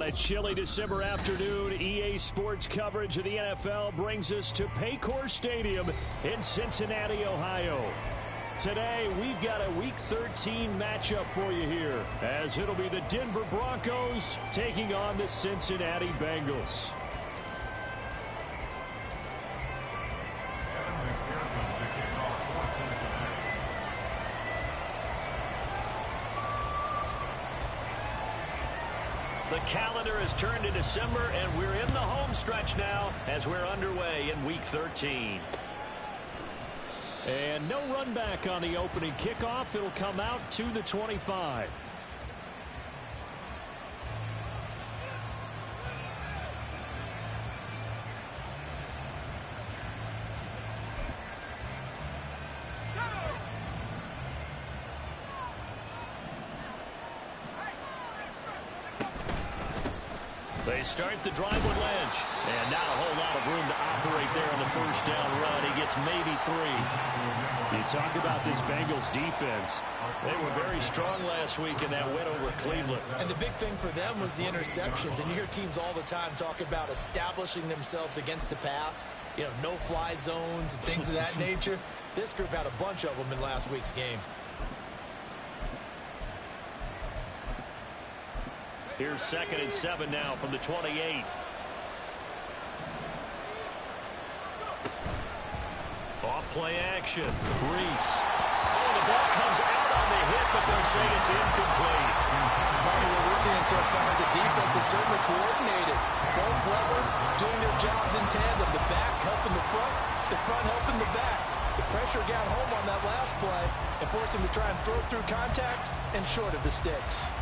a chilly December afternoon, EA Sports coverage of the NFL brings us to Paycor Stadium in Cincinnati, Ohio. Today, we've got a Week 13 matchup for you here, as it'll be the Denver Broncos taking on the Cincinnati Bengals. The calendar has turned to December, and we're in the home stretch now as we're underway in Week 13. And no run back on the opening kickoff. It'll come out to the 25. They start the drive with Lynch. And not a whole lot of room to operate there on the first down run. He gets maybe 3. You talk about this Bengals defense. They were very strong last week in that win over Cleveland. And the big thing for them was the interceptions. And you hear teams all the time talk about establishing themselves against the pass. You know, no-fly zones and things of that nature. This group had a bunch of them in last week's game. Here's 2nd and 7 now from the 28. Off play action. Reese. Oh, the ball comes out on the hit, but they'll say it's incomplete. Probably what we're seeing so far is the defense is certainly coordinated. Both levels doing their jobs in tandem. The back helping the front helping the back. The pressure got home on that last play and forced him to try and throw through contact and short of the sticks.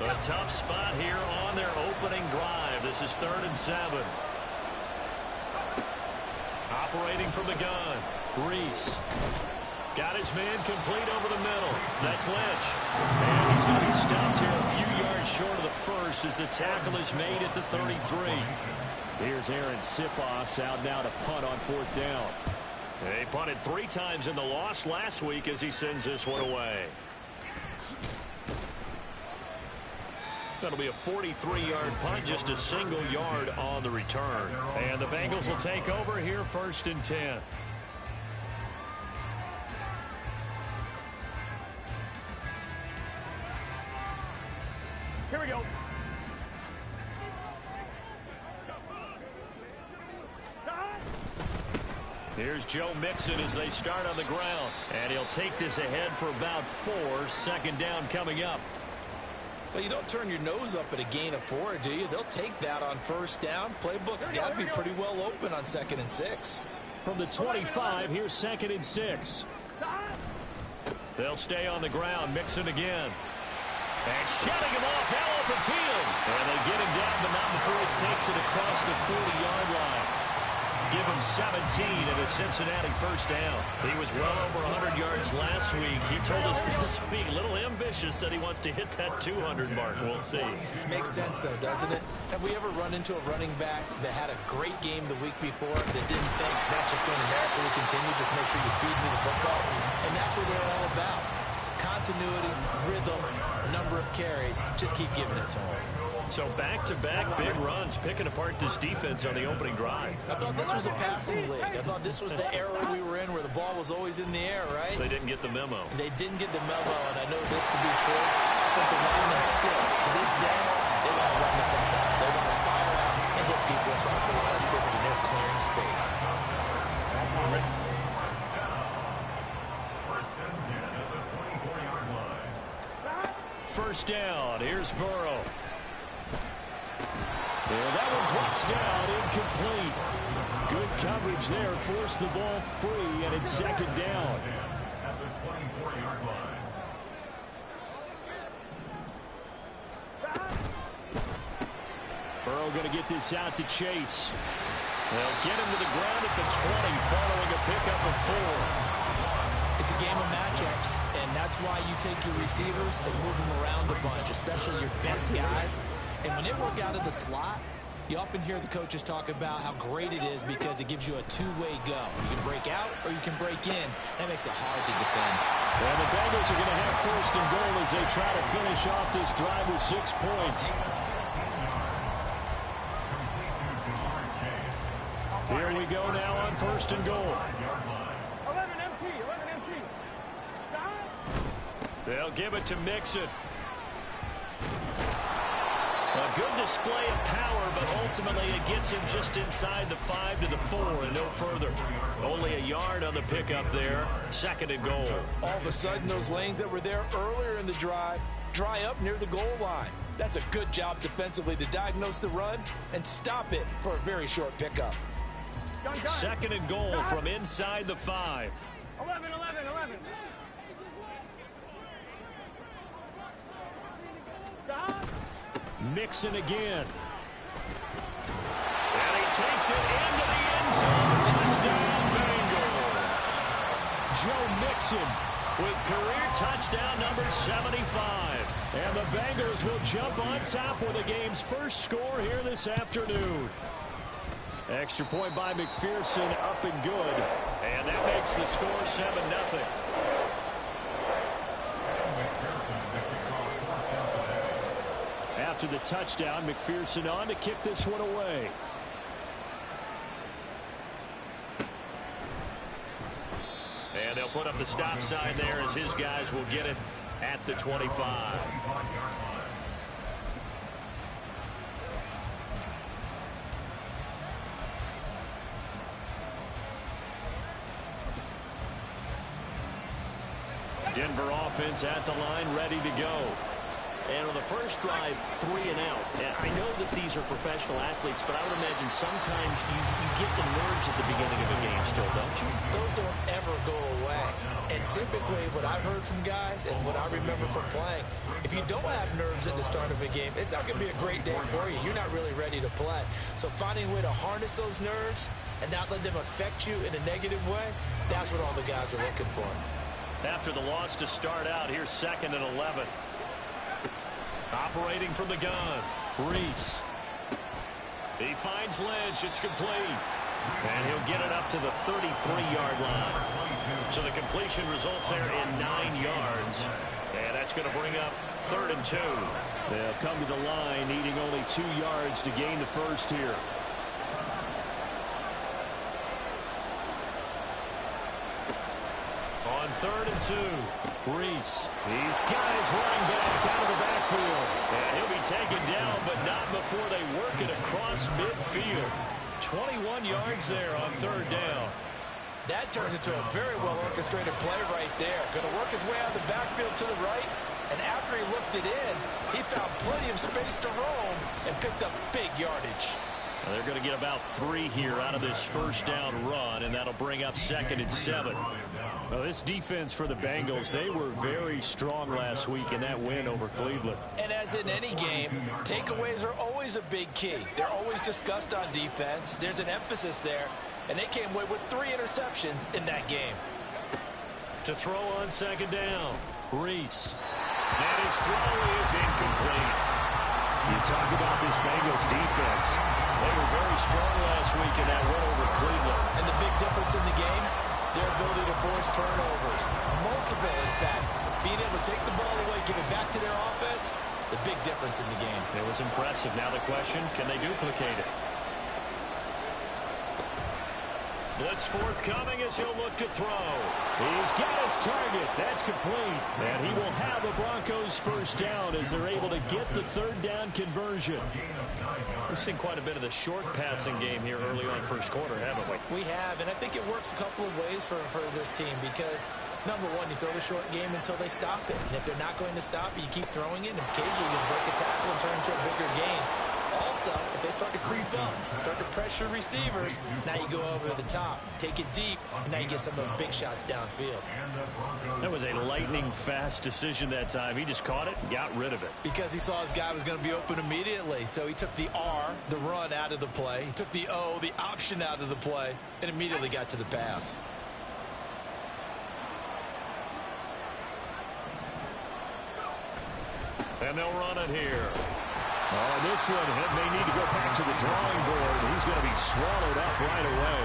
A tough spot here on their opening drive. This is 3rd and 7. Operating from the gun. Reese. Got his man complete over the middle. That's Lynch. And he's going to be stopped here a few yards short of the first as the tackle is made at the 33. Here's Aaron Sipos out now to punt on 4th down. They punted 3 times in the loss last week as he sends this one away. That'll be a 43-yard punt, just a single yard on the return. And the Bengals will take over here 1st and 10. Here we go. Here's Joe Mixon as they start on the ground. And he'll take this ahead for about 4. 2nd down coming up. Well, you don't turn your nose up at a gain of 4, do you? They'll take that on 1st down. Playbook's got to be pretty well open on 2nd and 6. From the 25, here's 2nd and 6. They'll stay on the ground. Mixon again. And shutting him off now open field. And they get him down, but not before he takes it across the 40-yard line. Give him 17 and a Cincinnati 1st down. He was well over 100 yards last week. He told us this week, a little ambitious, that he wants to hit that 200 mark. We'll see. Makes sense, though, doesn't it? Have we ever run into a running back that had a great game the week before that didn't think that's just going to naturally continue? Just make sure you feed me the football. And that's what they're all about. Continuity, rhythm, number of carries. Just keep giving it to him. So back-to-back big runs, picking apart this defense on the opening drive. I thought this was a passing league. I thought this was the era we were in where the ball was always in the air, right? They didn't get the memo. They didn't get the memo, and I know this to be true. Offensive linemen still, to this day, they want to run the football. They want to fire out and hit people across the line of scrimmage, and they're clearing space. First down. Here's Burrow. And that one drops down, incomplete. Good coverage there, forced the ball free, and it's 2nd down. Burrow going to get this out to Chase. They'll get him to the ground at the 20 following a pickup of 4. It's a game of matchups, and that's why you take your receivers and move them around a bunch, especially your best guys. And when they work out of the slot, you often hear the coaches talk about how great it is because it gives you a two-way go. You can break out or you can break in. That makes it hard to defend. Well, the Bengals are going to have first and goal as they try to finish off this drive with 6 points. Here we go now on first and goal. 11 empty. They'll give it to Mixon. A good display of power, but ultimately it gets him just inside the 5 to the 4 and no further. Only a yard on the pickup there. Second and goal. All of a sudden, those lanes that were there earlier in the drive dry up near the goal line. That's a good job defensively to diagnose the run and stop it for a very short pickup. Second and goal from inside the 5. 11. Mixon again. And he takes it into the end zone. Touchdown, Bengals. Joe Mixon with career touchdown number 75. And the Bengals will jump on top with the game's first score here this afternoon. Extra point by McPherson, up and good. And that makes the score 7-0. After the touchdown, McPherson on to kick this one away. And they'll put up the stop sign there as his guys will get it at the 25. Denver offense at the line, ready to go. And on the first drive, 3 and out. And I know that these are professional athletes, but I would imagine sometimes you get the nerves at the beginning of a game still, don't you? Those don't ever go away. And typically what I've heard from guys and what I remember from playing, if you don't have nerves at the start of a game, it's not going to be a great day for you. You're not really ready to play. So finding a way to harness those nerves and not let them affect you in a negative way, that's what all the guys are looking for. After the loss to start out, here's 2nd and 11. Operating from the gun, Reese. He finds Lynch. It's complete. And he'll get it up to the 33-yard line. So the completion results there in 9 yards. And that's going to bring up 3rd and 2. They'll come to the line needing only 2 yards to gain the first here. On 3rd and 2, Reese. He's got his running back out of the backfield. And he'll be taken down, but not before they work it across midfield. 21 yards there on 3rd down. That turns into a very well-orchestrated play right there. Going to work his way out of the backfield to the right. And after he looked it in, he found plenty of space to roam and picked up big yardage. Well, they're going to get about 3 here out of this first down run, and that'll bring up 2nd and 7. Well, this defense for the Bengals, they were very strong last week in that win over Cleveland. And as in any game, takeaways are always a big key. They're always discussed on defense. There's an emphasis there, and they came away with 3 interceptions in that game. To throw on 2nd down, Reese. And his throw is incomplete. You talk about this Bengals defense. They were very strong last week in that win over Cleveland. And the big difference in the game, their ability to force turnovers. Multiple, in fact. Being able to take the ball away, give it back to their offense, the big difference in the game. It was impressive. Now the question, can they duplicate it? Blitz forthcoming as he'll look to throw. He's got his target. That's complete. And he will have the Broncos first down as they're able to get the 3rd down conversion. We've seen quite a bit of the short passing game here early on first quarter, haven't we? We have, and I think it works a couple of ways for this team because, number one, you throw the short game until they stop it. And if they're not going to stop it, you keep throwing it, and occasionally you break a tackle and turn into a bigger game. Also, if they start to creep up, start to pressure receivers, now you go over the top, take it deep, and now you get some of those big shots downfield. That was a lightning-fast decision that time. He just caught it and got rid of it. Because he saw his guy was going to be open immediately, so he took the R, the run, out of the play. He took the O, the option, out of the play, and immediately got to the pass. And they'll run it here. Oh, this one may need to go back to the drawing board. He's going to be swallowed up right away.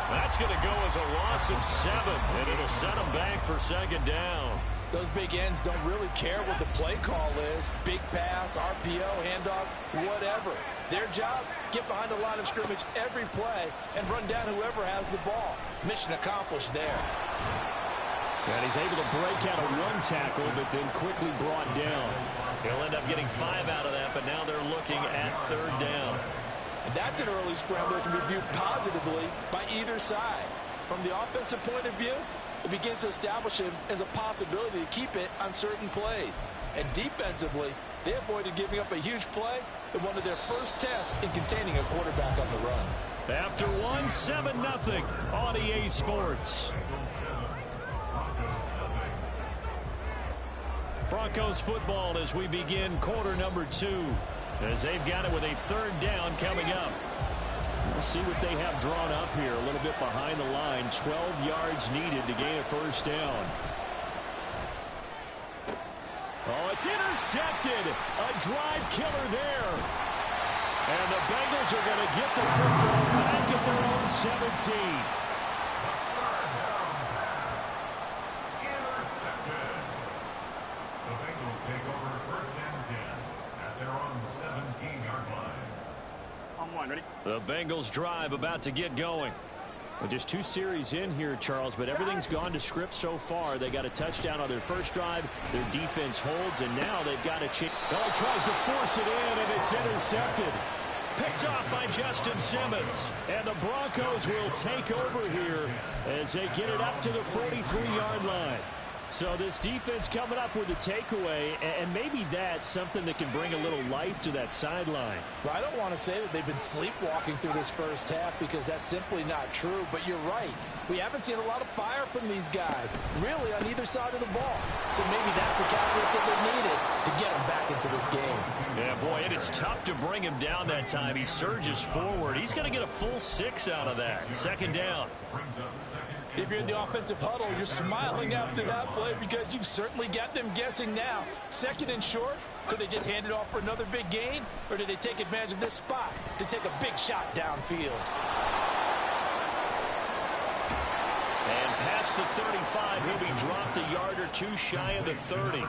That's going to go as a loss of 7, and it'll set him back for second down. Those big ends don't really care what the play call is. Big pass, RPO, handoff, whatever. Their job, get behind the line of scrimmage every play and run down whoever has the ball. Mission accomplished there. And he's able to break out of 1 tackle, but then quickly brought down. He'll end up getting 5 out of that, but now they're looking at 3rd down. And that's an early scramble that can be viewed positively by either side. From the offensive point of view, it begins to establish him as a possibility to keep it on certain plays. And defensively, they avoided giving up a huge play in one of their first tests in containing a quarterback on the run. After 1, 7-0 on EA Sports. Broncos football as we begin quarter number 2. As they've got it with a 3rd down coming up. We'll see what they have drawn up here. A little bit behind the line. 12 yards needed to gain a 1st down. Oh, it's intercepted. A drive killer there. And the Bengals are going to get the football back at their own 17. Ready? The Bengals drive about to get going. Well, just 2 series in here, Charles, but everything's gone to script so far. They got a touchdown on their first drive. Their defense holds, and now they've got a chance. Oh, tries to force it in, and it's intercepted. Picked off by Justin Simmons. And the Broncos will take over here as they get it up to the 43-yard line. So this defense coming up with a takeaway, and maybe that's something that can bring a little life to that sideline. Well, I don't want to say that they've been sleepwalking through this first half because that's simply not true, but you're right. We haven't seen a lot of fire from these guys, really, on either side of the ball. So maybe that's the catalyst that they needed to get them back into this game. Yeah, boy, and it's tough to bring him down that time. He surges forward. He's going to get a full 6 out of that. 2nd down. If you're in the offensive huddle, you're smiling after that play because you've certainly got them guessing now. 2nd and short, could they just hand it off for another big gain? Or did they take advantage of this spot to take a big shot downfield? And past the 35, he'll be dropped a yard or 2 shy of the 30.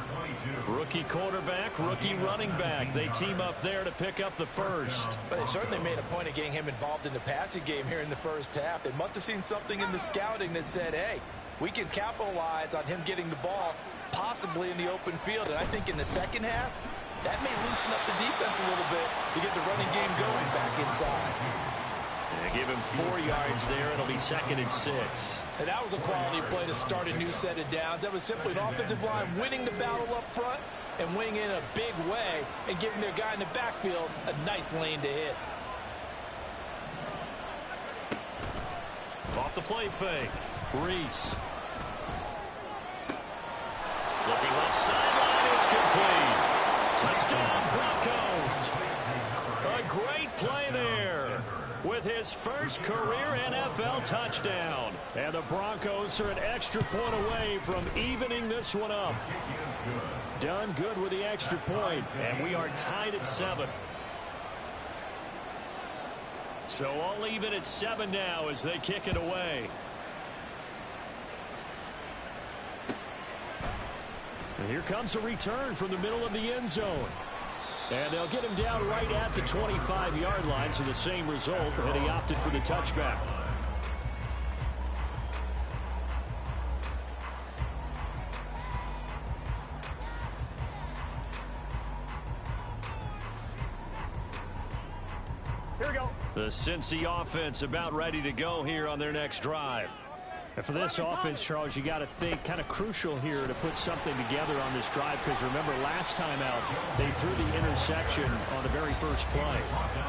Rookie quarterback, rookie running back. They team up there to pick up the 1st. But they certainly made a point of getting him involved in the passing game here in the first half. They must have seen something in the scouting that said, hey, we can capitalize on him getting the ball possibly in the open field. And I think in the second half, that may loosen up the defense a little bit to get the running game going back inside. They give him 4 yards there. It'll be 2nd and 6. And that was a quality play to start a new set of downs. That was simply an offensive line winning the battle up front and winning in a big way and giving their guy in the backfield a nice lane to hit. Off the play fake. Reese. Looking left sideline. It's complete. Touchdown Broncos. A great play there with his first career NFL touchdown. And the Broncos are an extra point away from evening this one up. Done good with the extra point, and we are tied at 7. So all even at 7 now as they kick it away. And here comes a return from the middle of the end zone. And they'll get him down right at the 25-yard line, so the same result, and he opted for the touchback. Here we go. The Cincy offense about ready to go here on their next drive. And for this offense, Charles, you got to think kind of crucial here to put something together on this drive because remember last time out they threw the interception on the very first play.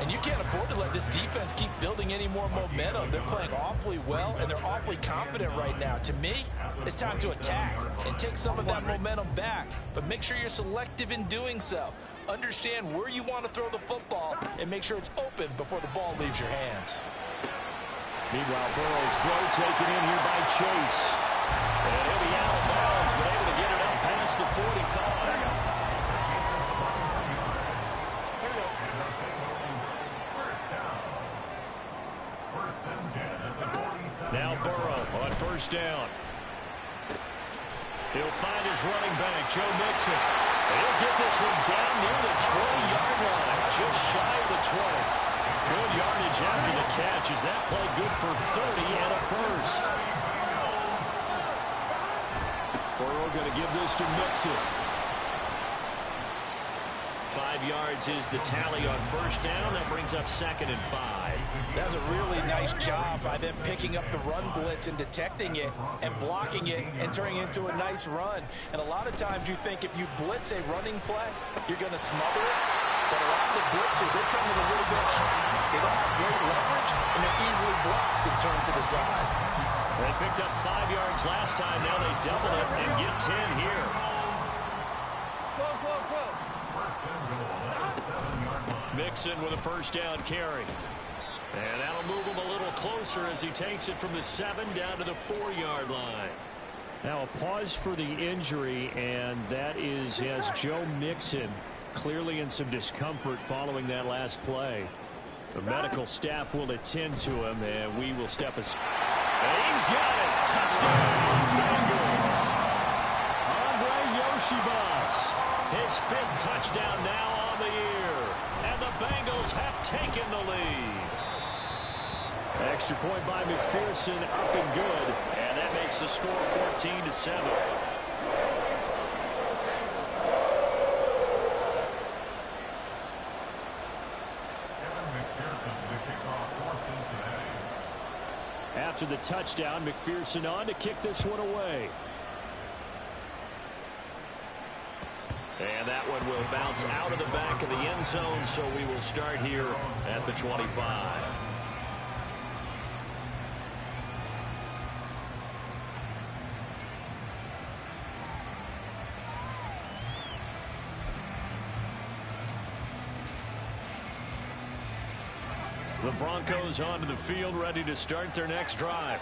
And you can't afford to let this defense keep building any more momentum. They're playing awfully well and they're awfully confident right now. To me, it's time to attack and take some of that momentum back. But make sure you're selective in doing so. Understand where you want to throw the football and make sure it's open before the ball leaves your hands. Meanwhile, Burrow's throw taken in here by Chase. And he'll be out of bounds, but able to get it up past the 45. first down. He'll find his running back, Joe Mixon. He'll get this one down near the 20-yard line, just shy of the 20. Good yardage after the catch. Is that play good for 30 and a first? Burrow going to give this to Mixon. 5 yards is the tally on first down. That brings up 2nd and 5. That's a really nice job by them picking up the run blitz and detecting it and blocking it and turning it into a nice run. And a lot of times you think if you blitz a running play, you're going to smother it. But a lot of the blitzes, they come in a little bit high. They don't have great leverage, and they're easily blocked and turned to the side. They picked up 5 yards last time. Now they double it and get 10 here. Mixon with a first down carry. And that'll move him a little closer as he takes it from the 7 down to the 4-yard line. Now a pause for the injury, and that is as Joe Mixon clearly in some discomfort following that last play. The medical staff will attend to him, and we will step aside. And he's got it. Touchdown, Bengals. Andre Yoshibas, his 5th touchdown now on the year. And the Bengals have taken the lead. Extra point by McPherson, up and good. And that makes the score 14-7. After the touchdown, McPherson on to kick this one away. And that one will bounce out of the back of the end zone, so we will start here at the 25. The Broncos onto the field, ready to start their next drive.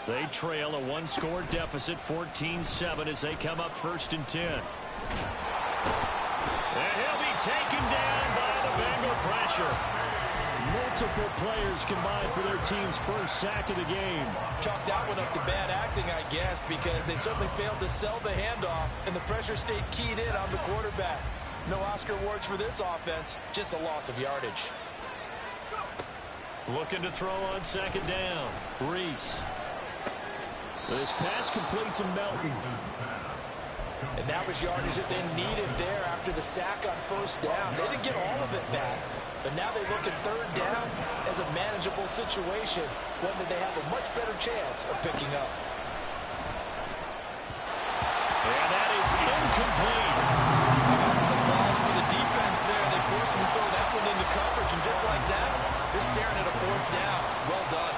They trail a 1-score deficit, 14-7, as they come up 1st and 10. And he'll be taken down by the Bengal pressure. Multiple players combined for their team's first sack of the game. Chalk that one up to bad acting, I guess, because they certainly failed to sell the handoff, and the pressure stayed keyed in on the quarterback. No Oscar awards for this offense, just a loss of yardage. Looking to throw on 2nd down. Reese. This pass complete to Melton. And that was yardage that they needed there after the sack on 1st down. They didn't get all of it back, but now they look at 3rd down as a manageable situation, one that they have a much better chance of picking up. And that is incomplete. How about some applause for the defense there? They forced him to throw that one into coverage, and just like that, they're staring at a 4th down. Well done.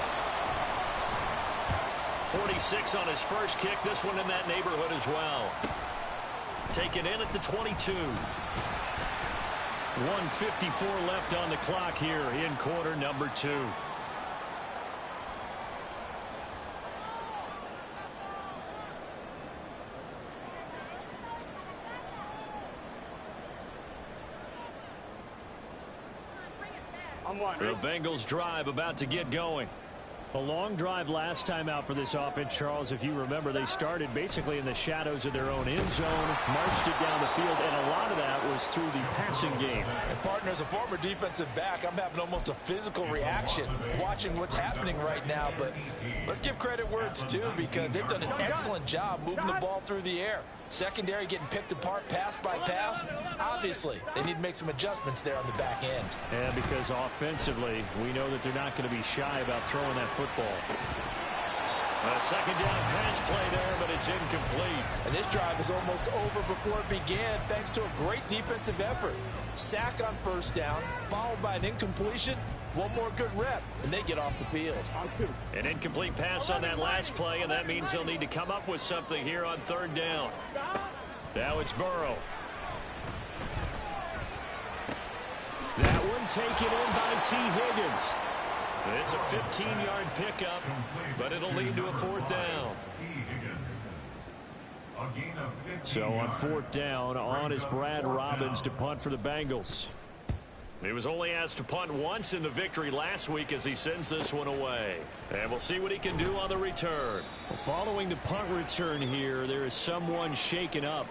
46 on his first kick. This one in that neighborhood as well. Taken in at the 22. 1:54 left on the clock here in quarter number 2. The Bengals drive about to get going. A long drive last time out for this offense, Charles. If you remember, they started basically in the shadows of their own end zone, marched it down the field, and a lot of that was through the passing game. And partner, as a former defensive back, I'm having almost a physical reaction watching what's happening right now. But let's give credit where it's due, because they've done an excellent job moving the ball through the air. Secondary getting picked apart pass by pass. Obviously, they need to make some adjustments there on the back end. And because offensively, we know that they're not going to be shy about throwing that football. A 2nd down pass play there, but it's incomplete. And this drive is almost over before it began, thanks to a great defensive effort. Sack on 1st down, followed by an incompletion. One more good rep, and they get off the field. An incomplete pass on that last play, and that means they'll need to come up with something here on 3rd down. Now it's Burrow. That one taken in by T. Higgins. It's a 15-yard pickup, but it'll lead to a 4th down. So on 4th down, on is Brad Robbins to punt for the Bengals. He was only asked to punt once in the victory last week as he sends this one away. And we'll see what he can do on the return. Following the punt return here, there is someone shaken up.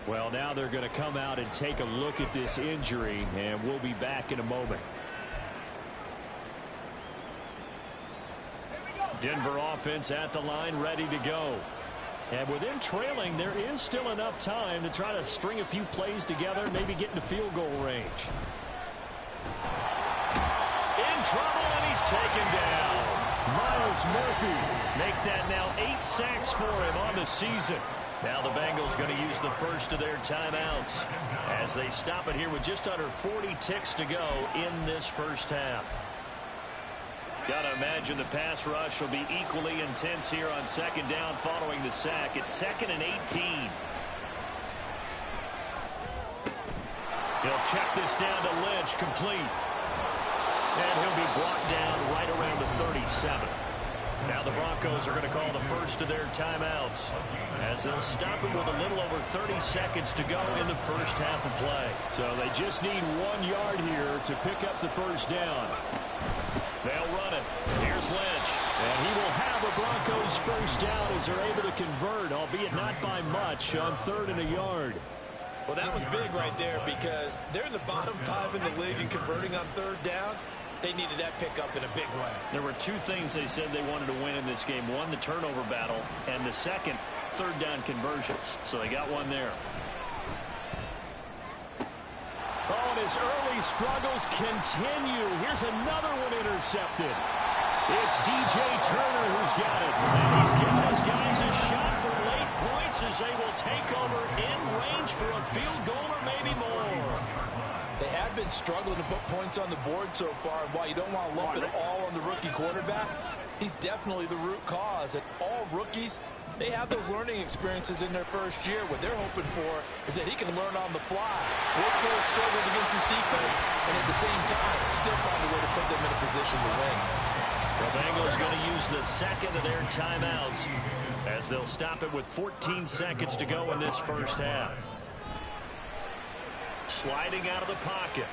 Well, now they're going to come out and take a look at this injury, and we'll be back in a moment. Denver offense at the line, ready to go. And with them trailing, there is still enough time to try to string a few plays together, maybe get into field goal range. In trouble, and he's taken down. Myles Murphy. Make that now 8 sacks for him on the season. Now the Bengals going to use the first of their timeouts as they stop it here with just under 40 ticks to go in this first half. Got to imagine the pass rush will be equally intense here on second down following the sack. It's 2nd and 18. He'll check this down to Lynch, complete. And he'll be brought down right around the 37. Now the Broncos are going to call the first of their timeouts as they'll stop it with a little over 30 seconds to go in the first half of play. So they just need 1 yard here to pick up the first down. They'll run it. Here's Lynch. And he will have the Broncos first down as they're able to convert, albeit not by much, on 3rd and a yard. Well, that was big right there because they're in the bottom 5 in the league in converting on 3rd down. They needed that pickup in a big way. There were 2 things they said they wanted to win in this game. One, the turnover battle, and the second, 3rd down conversions. So they got one there. Oh, and his early struggles continue. Here's another one intercepted. It's DJ Turner who's got it. And he's giving his guys a shot for late points as they will take over in range for a field goal or maybe more. They have been struggling to put points on the board so far, and while you don't want to lump it all on the rookie quarterback, he's definitely the root cause. And all rookies, they have those learning experiences in their first year. What they're hoping for is that he can learn on the fly, work those struggles against his defense, and at the same time, still find a way to put them in a position to win. The Bengals going to use the second of their timeouts as they'll stop it with 14 seconds to go in this first half. Sliding out of the pocket.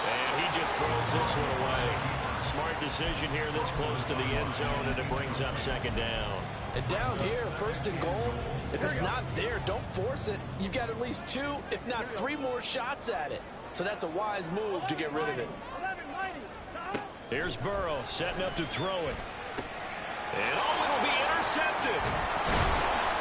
And he just throws this one away. Smart decision here this close to the end zone, and it brings up 2nd down. And down here, 1st and goal, if it's not there, don't force it. You've got at least 2, if not 3 more shots at it. So that's a wise move to get rid of it. Here's Burrow setting up to throw it. And it'll be intercepted.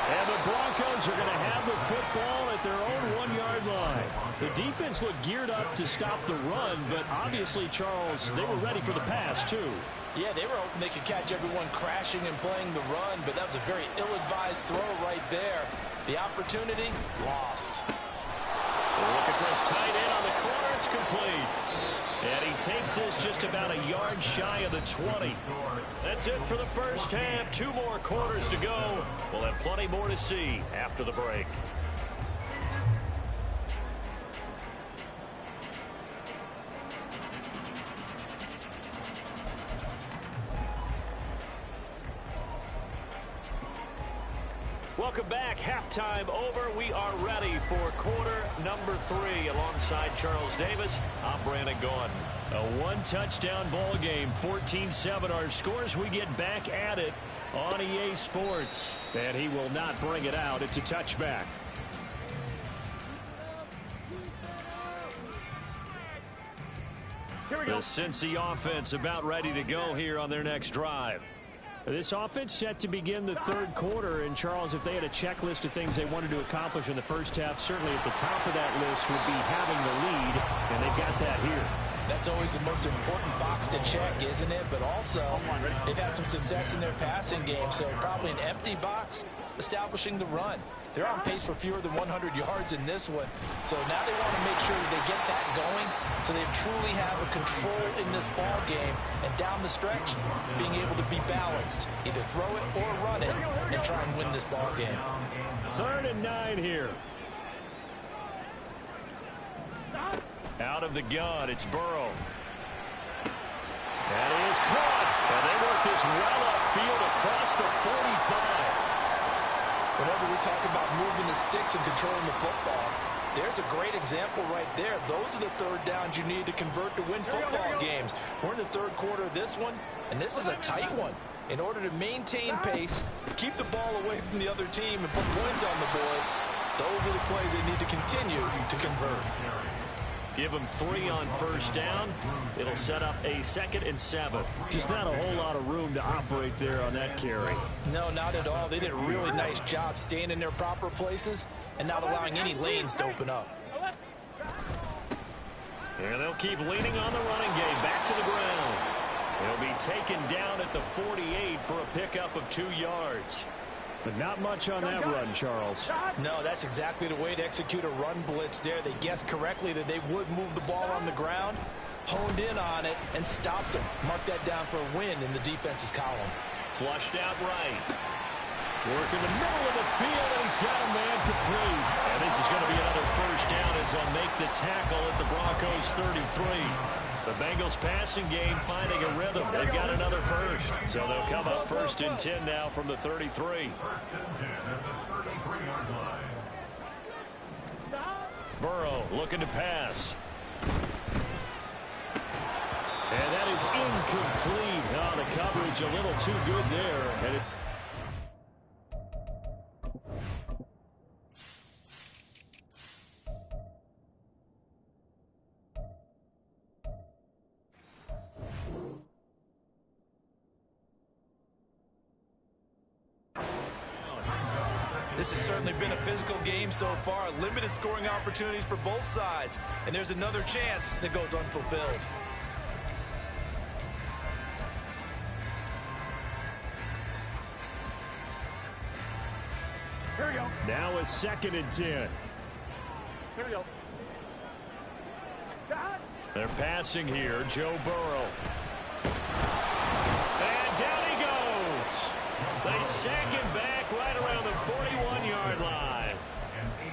And the Broncos are going to have the football at their own 1-yard line. The defense looked geared up to stop the run, but obviously, Charles, they were ready for the pass, too. Yeah, they were hoping they could catch everyone crashing and playing the run, but that was a very ill-advised throw right there. The opportunity, lost. Look at this tight end on the corner. It's complete. And he takes this just about a yard shy of the 20. That's it for the first half. 2 more quarters to go. We'll have plenty more to see after the break. Welcome back. Halftime over. We are ready for quarter number 3. Alongside Charles Davis, I'm Brandon Gaudin. A 1-touchdown ball game, 14-7 our scores. We get back at it on EA Sports. And he will not bring it out. It's a touchback. Here we The go. Cincy offense about ready to go here on their next drive. This offense set to begin the 3rd quarter. And, Charles, if they had a checklist of things they wanted to accomplish in the first half, certainly at the top of that list would be having the lead, and they've got that here. That's always the most important box to check, isn't it? But also, they've had some success in their passing game, so probably an empty box establishing the run. They're on pace for fewer than 100 yards in this one, so now they want to make sure that they get that going so they truly have a control in this ball game, and down the stretch, being able to be balanced, either throw it or run it, and try and win this ball game. 3rd and 9 here. Out of the gun, it's Burrow. That is caught. And they work this well upfield across the 45. Whenever we talk about moving the sticks and controlling the football, the There's a great example right there. Those are the third downs you need to convert to win football games. We're in the third quarter of this one, and this is a tight one. In order to maintain pace, keep the ball away from the other team, and put points on the board, those are the plays they need to continue to convert. Give them 3 on first down. It'll set up a 2nd and 7. Just not a whole lot of room to operate there on that carry. No, not at all. They did a really nice job staying in their proper places and not allowing any lanes to open up. And they'll keep leaning on the running game. Back to the ground. He'll be taken down at the 48 for a pickup of 2 yards. But not much on that run, Charles. No, that's exactly the way to execute a run blitz there. They guessed correctly that they would move the ball on the ground, honed in on it, and stopped them. Mark that down for a win in the defense's column. Flushed out right. Work in the middle of the field, and he's got a man complete. And this is going to be another first down as they'll make the tackle at the Broncos' 33. The Bengals passing game finding a rhythm. They've got another first. So they'll come up 1st and 10 now from the 33. Burrow looking to pass. And that is incomplete. Oh, the coverage a little too good there. And This has certainly been a physical game so far. Limited scoring opportunities for both sides. And there's another chance that goes unfulfilled. Here we go. now a 2nd and 10. Here we go. They're passing here. Joe Burrow. And down he goes. They sack him back right around the 41-yard line.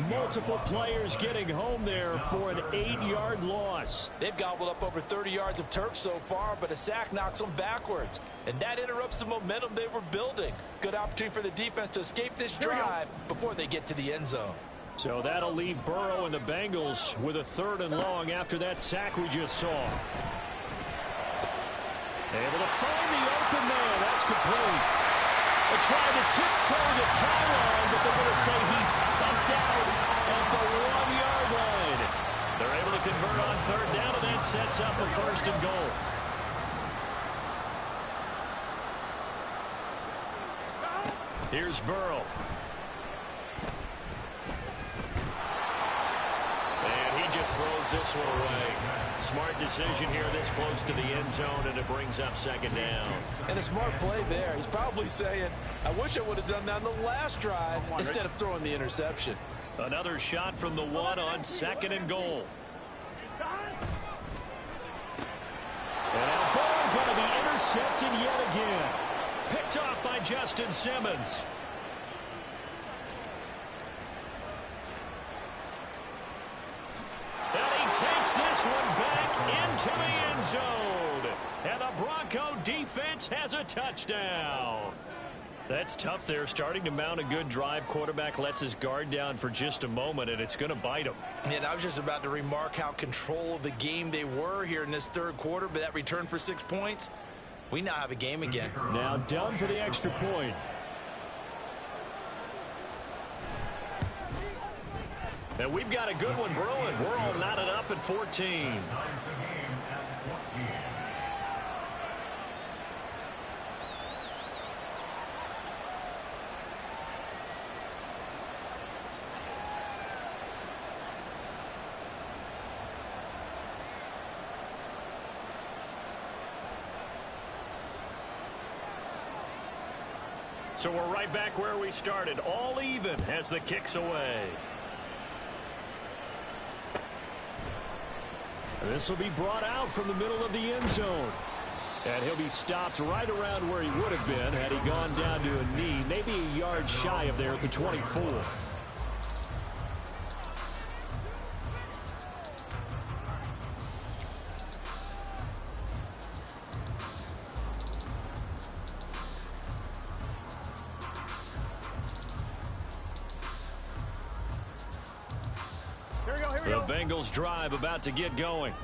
Multiple players getting home there for an 8-yard loss. They've gobbled up over 30 yards of turf so far, but a sack knocks them backwards. And that interrupts the momentum they were building. Good opportunity for the defense to escape this drive before they get to the end zone. So that'll leave Burrow and the Bengals with a 3rd and long after that sack we just saw. Able to find the open man. That's complete. They tried to tiptoe the pylon, but they're going to say he stepped out at the 1-yard line. They're able to convert on 3rd down, and that sets up a 1st and goal. Here's Burrow. And he just throws this one away. Smart decision here this close to the end zone, and it brings up 2nd down. And a smart play there. He's probably saying, I wish I would have done that on the last drive instead of throwing the interception. Another shot from the 1 on 2nd and goal. And now Burrow going to be intercepted yet again. Picked off by Justin Simmons. And he takes this one back into the end zone. And the Bronco defense has a touchdown. That's tough there, starting to mount a good drive. Quarterback lets his guard down for just a moment, and it's going to bite him. And I was just about to remark how control of the game they were here in this 3rd quarter, but that return for 6 points, we now have a game again. Now down for the extra point. And we've got a good one brewing. We're all knotted up at 14. So we're right back where we started, all even as the kick's away. This will be brought out from the middle of the end zone. And he'll be stopped right around where he would have been had he gone down to a knee, maybe a yard shy of there at the 24. Here we Bengals drive about to get going.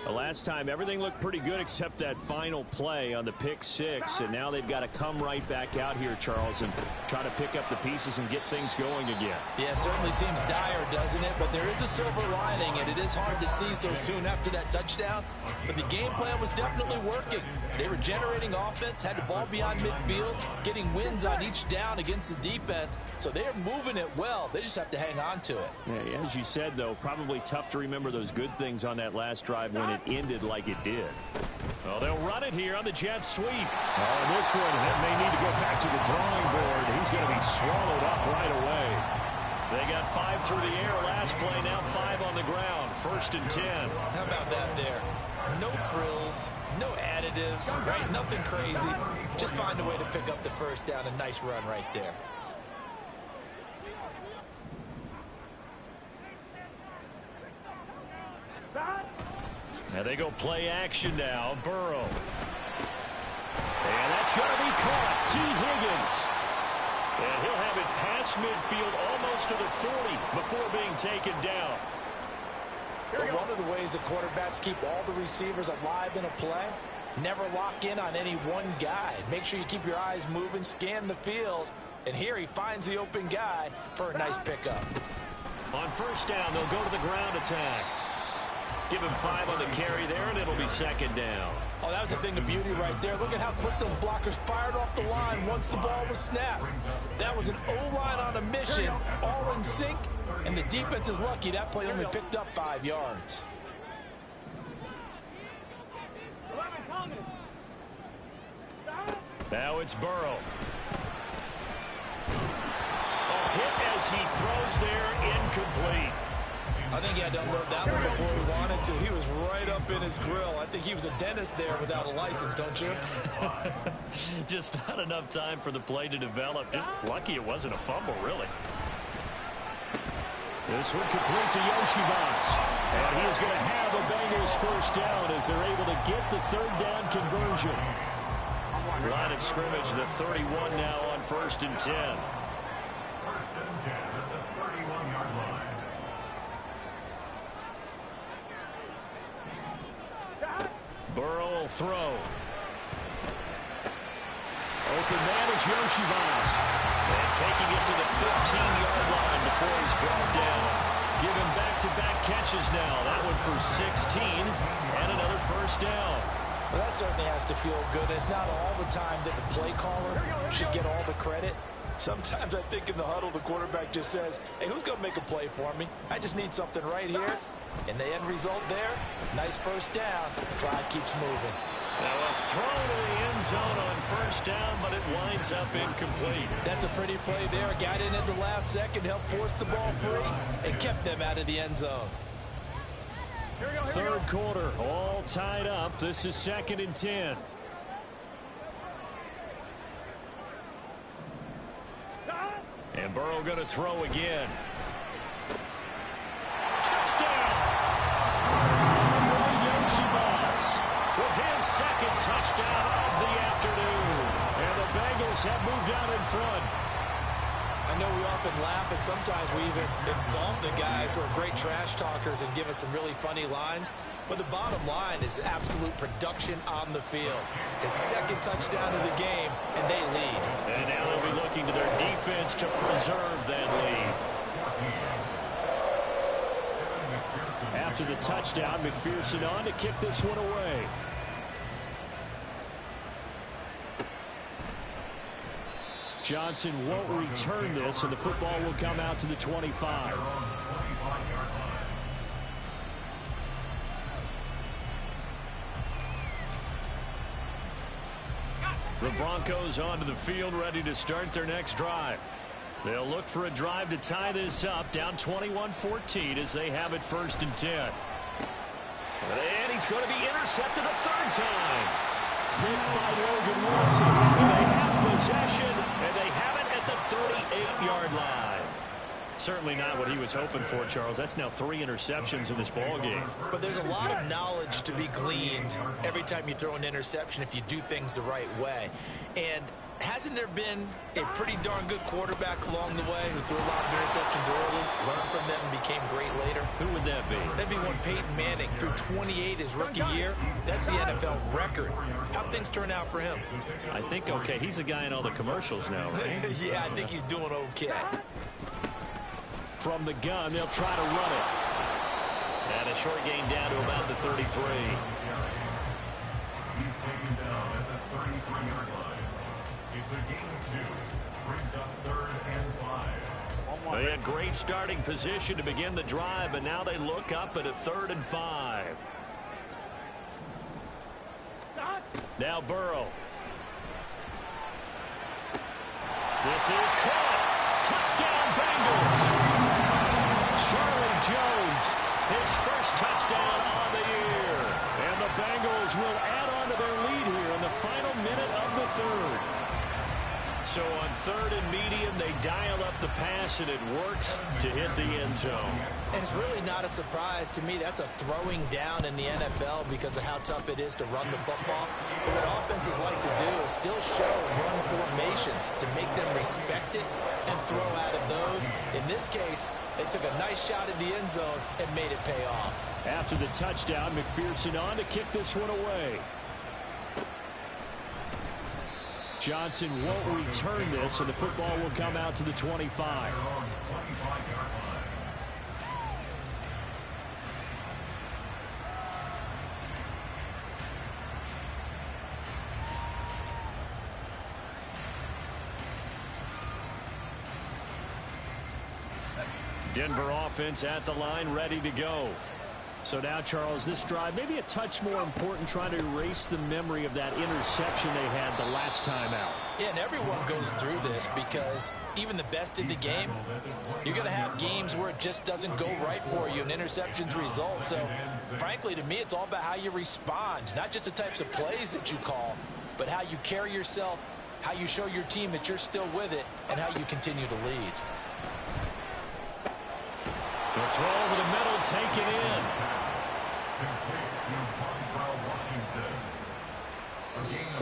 The last time everything looked pretty good except that final play on the pick six, and now they've got to come right back out here, Charles, and try to pick up the pieces and get things going again. Yeah, it certainly seems dire, doesn't it? But there is a silver lining, and it is hard to see so soon after that touchdown. But the game plan was definitely working. They were generating offense, had the ball beyond midfield, getting wins on each down against the defense. So they're moving it well. They just have to hang on to it. Yeah, as you said, though, probably tough to remember those good things on that last drive when it ended like it did. Well, they'll run it here on the jet sweep. Oh, this one may need to go back to the drawing board. He's going to be swallowed up right away. They got 5 through the air last play, now 5 on the ground. 1st and 10. How about that there? No frills, no additives, right? Nothing crazy. Just find a way to pick up the first down. A nice run right there. Now they go play action now. Burrow. And that's going to be caught. T. Higgins. And he'll have it past midfield almost to the 40 before being taken down. But one of the ways the quarterbacks keep all the receivers alive in a play, never lock in on any one guy. Make sure you keep your eyes moving, scan the field. And here he finds the open guy for a nice pickup. On 1st down, they'll go to the ground attack. Give him 5 on the carry there, and it'll be 2nd down. Oh, that was the thing of beauty right there. Look at how quick those blockers fired off the line once the ball was snapped. That was an O-line on a mission, all in sync, and the defense is lucky that play only picked up 5 yards. Now it's Burrow. Oh, hit as he throws there, incomplete. I think he had to unload that one before he wanted to. He was right up in his grill. I think he was a dentist there without a license, don't you? Just not enough time for the play to develop. Just lucky it wasn't a fumble, really. This one complete to Yoshivas. And he is going to have a Bengals 1st down as they're able to get the 3rd down conversion. Line of scrimmage, the 31 now on 1st and 10. 1st and 10 at the 31-yard line. Burrow will throw. Open man is Yoshivas. And taking it to the 15-yard line before he's brought down. Give him back-to-back catches now. That one for 16 and another 1st down. Well, that certainly has to feel good. It's not all the time that the play caller should get all the credit. Sometimes I think in the huddle the quarterback just says, hey, who's going to make a play for me? I just need something right here. And the end result there, nice 1st down. Drive keeps moving. Now a throw to the end zone on 1st down, but it winds up incomplete. That's a pretty play there. Got in at the last second, helped force the ball free, and kept them out of the end zone. 3rd quarter, all tied up. This is 2nd and 10. And Burrow going to throw again. Touchdown! Yoshibas with his 2nd touchdown of the afternoon. And the Bengals have moved out in front. I know we often laugh, and sometimes we even insult the guys who are great trash talkers and give us some really funny lines. But the bottom line is absolute production on the field. His 2nd touchdown of the game, and they lead. And now they'll be looking to their defense to preserve that lead. After the touchdown, McPherson on to kick this one away. Johnson won't return this, and the football will come out to the 25. The Broncos onto the field, ready to start their next drive. They'll look for a drive to tie this up, down 21-14 as they have it 1st and 10. And he's going to be intercepted a 3rd time. Picked by Logan Wilson. And they have possession, and they have it at the 38-yard line. Certainly not what he was hoping for, Charles. That's now 3 interceptions in this ball game. But there's a lot of knowledge to be gleaned every time you throw an interception if you do things the right way. And Hasn't there been a pretty darn good quarterback along the way who threw a lot of interceptions early, learned from them, and became great later? Who would that be? That'd be one Peyton Manning threw 28 his rookie year. That's the NFL record. How'd things turn out for him? I think okay. He's a guy in all the commercials now, right? Yeah, I think he's doing okay. From the gun, they'll try to run it. And a short gain down to about the 33. He's taken down at the 33-yard line. It's a gain of 2. Brings up 3rd and 5. They had great starting position to begin the drive, but now they look up at a 3rd and 5. Now Burrow. This is caught. Touchdown Bengals. Charlie Jones, his first touchdown on the year. And the Bengals will add on to their lead here in the final minute of the third. So on 3rd and medium, they dial up the pass, and it works to hit the end zone. And it's really not a surprise to me. That's a throwing down in the NFL because of how tough it is to run the football. But what offenses like to do is still show run formations to make them respect it and throw out of those. In this case, they took a nice shot at the end zone and made it pay off. After the touchdown, McPherson on to kick this one away. Johnson won't return this, and the football will come out to the 25. Denver offense at the line, ready to go. So now, Charles, this drive maybe a touch more important, trying to erase the memory of that interception they had the last time out. Yeah, and everyone goes through this because even the best in the game, you're going to have games where it just doesn't go right for you and interceptions result. So, frankly, to me, it's all about how you respond, not just the types of plays that you call, but how you carry yourself, how you show your team that you're still with it, and how you continue to lead. The throw over the middle, taken in.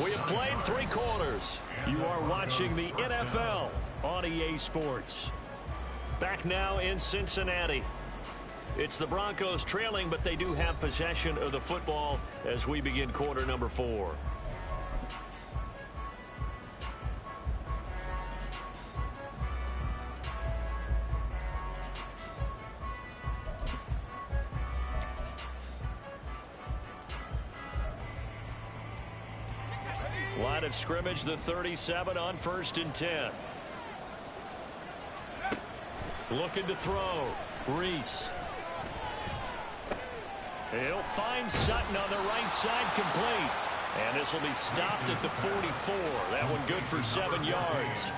We have played 3 quarters. You are watching the NFL on EA Sports. Back now in Cincinnati. It's the Broncos trailing, but they do have possession of the football as we begin quarter number 4. Line of scrimmage, the 37 on 1st and 10. Looking to throw. Reese. He'll find Sutton on the right side, complete. And this will be stopped at the 44. That one good for 7 yards.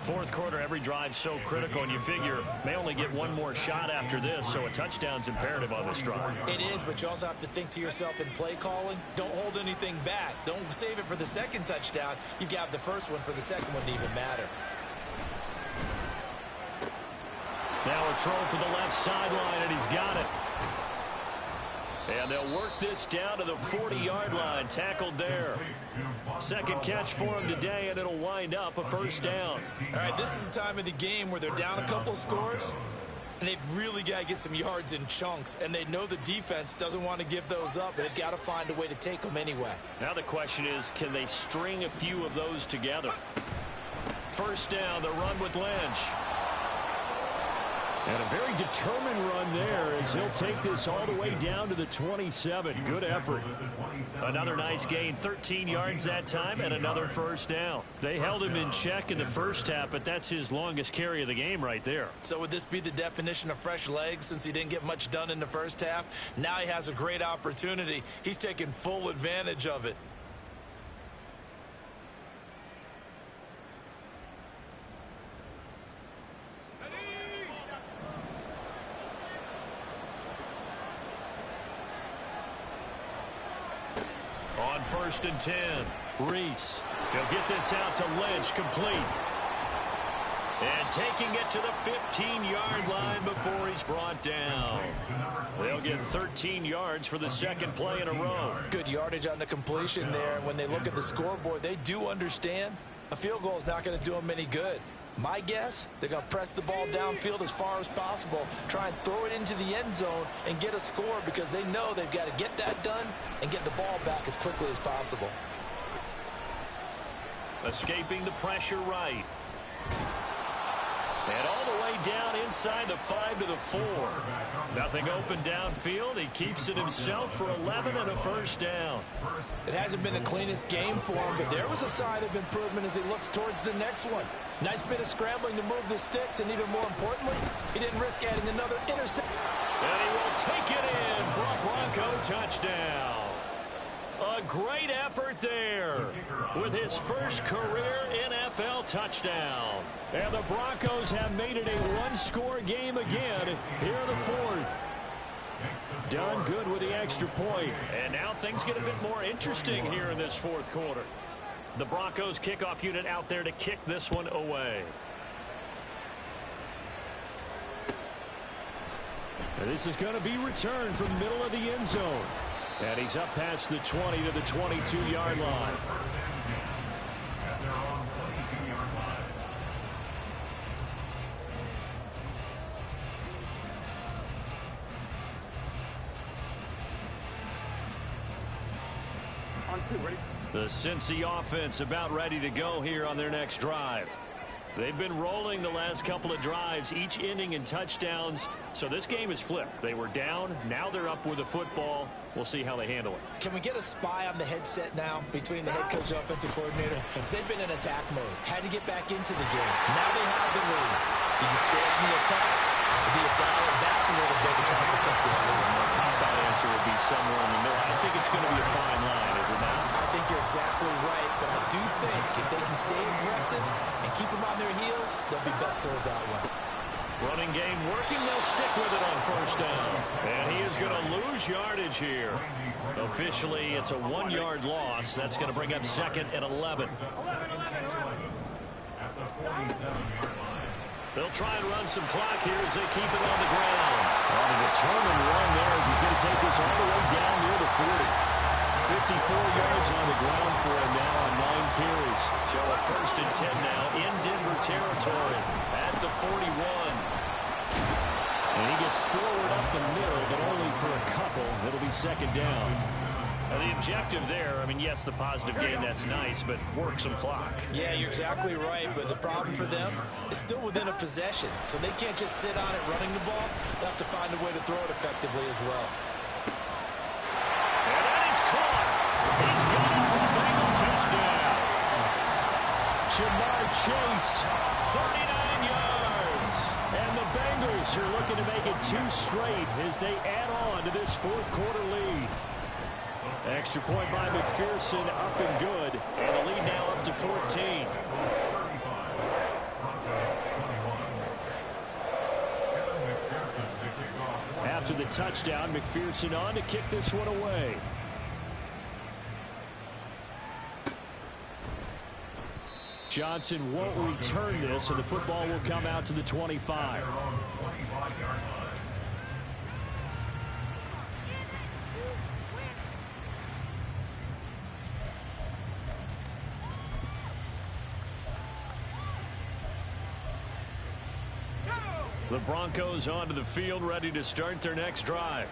Fourth quarter, every drive so critical, and you figure may only get one more shot after this, so a touchdown's imperative on this drive. It is, but you also have to think to yourself in play calling, don't hold anything back. Don't save it for the second touchdown. You got the first one for the second one to even matter. Now a throw for the left sideline, and he's got it. And they'll work this down to the 40-yard line, tackled there. Second catch for him today, and it'll wind up a first down. All right, this is the time of the game where they're down a couple of scores, and they've really got to get some yards in chunks, and they know the defense doesn't want to give those up. They've got to find a way to take them anyway. Now the question is, can they string a few of those together? First down, the run with Lynch. And a very determined run there as he'll take this all the way down to the 27. Good effort. Another nice gain, 13 yards that time, and another first down. They held him in check in the first half, but that's his longest carry of the game right there. So would this be the definition of fresh legs since he didn't get much done in the first half? Now he has a great opportunity. He's taking full advantage of it. On 1st and 10, Reese. He'll get this out to Lynch, complete. And taking it to the 15-yard line before he's brought down. They'll get 13 yards for the second play in a row. Good yardage on the completion there. And when they look at the scoreboard, they do understand A field goal is not going to do them any good. My guess, they're going to press the ball downfield as far as possible, try and throw it into the end zone and get a score because they know they've got to get that done and get the ball back as quickly as possible. Escaping the pressure right. And all the way down inside the 5 to the 4. Nothing open downfield. He keeps it himself for 11 and a first down. It hasn't been the cleanest game for him, but there was a sign of improvement as he looks towards the next one. Nice bit of scrambling to move the sticks, and even more importantly, he didn't risk adding another interception. And he will take it in for a Bronco touchdown. A great effort there with his first career NFL touchdown. And the Broncos have made it a one-score game again here in the fourth. Done good with the extra point. And now things get a bit more interesting here in this fourth quarter. The Broncos kickoff unit out there to kick this one away. And this is going to be returned from the middle of the end zone. And he's up past the 20 to the 22-yard line. At their own 22-yard line. On 2, ready? The Cincy offense about ready to go here on their next drive. They've been rolling the last couple of drives, each ending in touchdowns. So this game is flipped. They were down. Now they're up with the football. We'll see how they handle it. Can we get a spy on the headset now between the head coach and offensive coordinator? Because they've been in attack mode. Had to get back into the game. Now they have the lead. Do you stay in the attack? Or do you dial it back a little bit to try to protect this lead? The cop-out answer would be somewhere in the middle. I think it's going to be a fine line, is it not? I think you're exactly right, but I do think if they can stay aggressive and keep them on their heels, they'll be best served that way. Running game working. They'll stick with it on first down. And he is going to lose yardage here. Officially, it's a 1-yard loss. That's going to bring up second and 11. At the 47-yard line. They'll try and run some clock here as they keep it on the ground. On a determined run there as he's going to take this all the way down near the 40. 54 yards on the ground for him now on 9 carries. So a first and 10 now in Denver territory at the 41. And he gets forward up the middle, but only for a couple. It'll be second down. Now the objective there, I mean, yes, the positive gain, that's nice, but work some clock. Yeah, you're exactly right, but the problem for them is still within a possession, so they can't just sit on it running the ball. They'll have to find a way to throw it effectively as well. And that is caught. He's got it for a Bengal touchdown. Jamar Chase, 39 yards. And the Bengals are looking to make it 2 straight as they add on to this fourth quarter lead. Extra point by McPherson, up and good. And the lead now up to 14. After the touchdown, McPherson on to kick this one away. Johnson won't return this, and the football will come out to the 25. The Broncos onto the field, ready to start their next drive.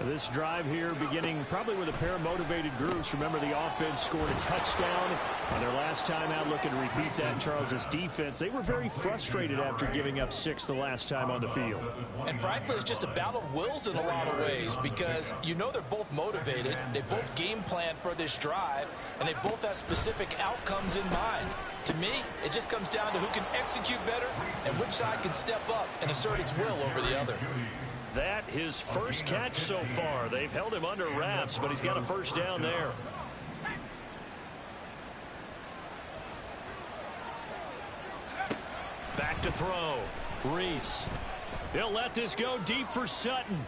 This drive here beginning probably with a pair of motivated groups. Remember, the offense scored a touchdown on their last time out, looking to repeat that in Charles's defense. They were very frustrated after giving up 6 the last time on the field. And frankly, it's just a battle of wills in a lot of ways because you know they're both motivated. They both game plan for this drive, and they both have specific outcomes in mind. To me, it just comes down to who can execute better and which side can step up and assert its will over the other. That his first catch so far. They've held him under wraps, but he's got a first down there. Back to throw. Reese. He'll let this go deep for Sutton.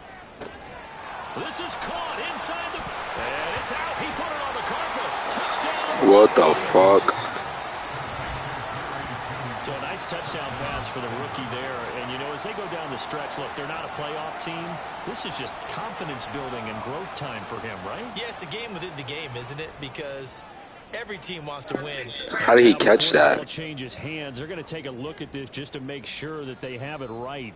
This is caught inside the... And it's out. He put it on the carpet. Touchdown. What the fuck? So a nice touchdown pass for the rookie there. And, you know, as they go down the stretch, look, they're not a playoff team. This is just confidence building and growth time for him, right? Yeah, it's a game within the game, isn't it? Because Every team wants to win. How did he catch Before the ball that? changes hands, they're going to take a look at this just to make sure that they have it right.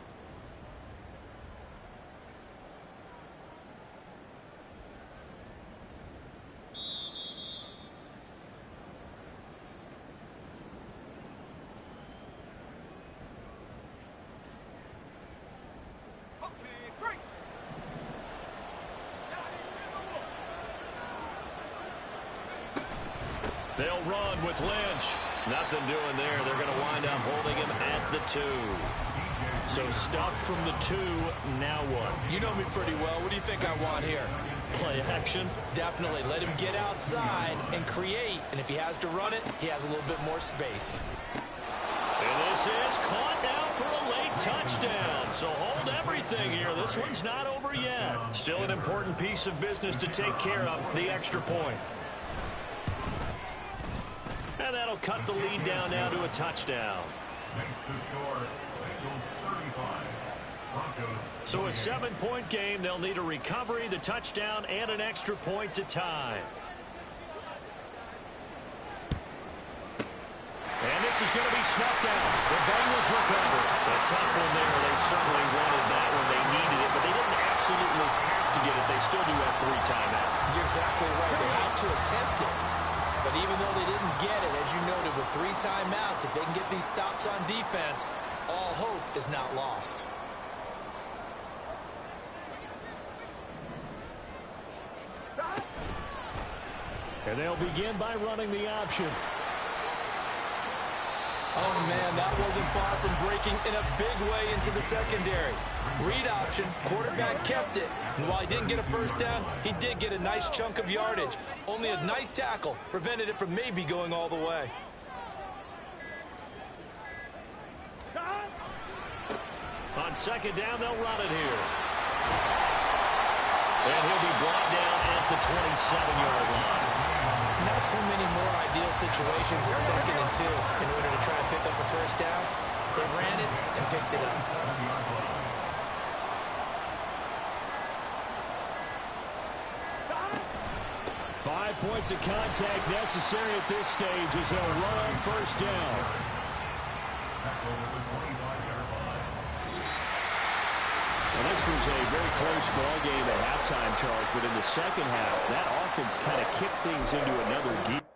They'll run with Lynch. Nothing doing there. They're going to wind up holding him at the 2. So stuff from the 2. Now what? You know me pretty well. What do you think I want here? Play action. Definitely let him get outside and create. And if he has to run it, he has a little bit more space. And this is caught now for a late touchdown. So hold everything here. This one's not over yet. Still an important piece of business to take care of, the extra point. And that'll cut the lead down now to a touchdown. Makes the score Bengals 35. Broncos. So a 7-point game. They'll need a recovery, the touchdown, and an extra point to tie. And this is going to be snuffed out. The Bengals recover. A tough one there. They certainly wanted that when they needed it, but they didn't absolutely have to get it. They still do have 3 timeouts. You're exactly right. They had to attempt it. But even though they didn't get it, as you noted, with 3 timeouts, if they can get these stops on defense, all hope is not lost. And they'll begin by running the option. Oh, man, that wasn't far from breaking in a big way into the secondary. Read option, quarterback kept it. And while he didn't get a first down, he did get a nice chunk of yardage. Only a nice tackle prevented it from maybe going all the way. On second down, they'll run it here. And he'll be brought down at the 27-yard line. Not too many more ideal situations at 2nd and 2 in order to try and pick up a first down. They ran it and picked it up. Five points of contact necessary at this stage as they'll run on first down. Well, this was a very close ball game at halftime, Charles, but in the second half, that offense kind of kicked things into another gear.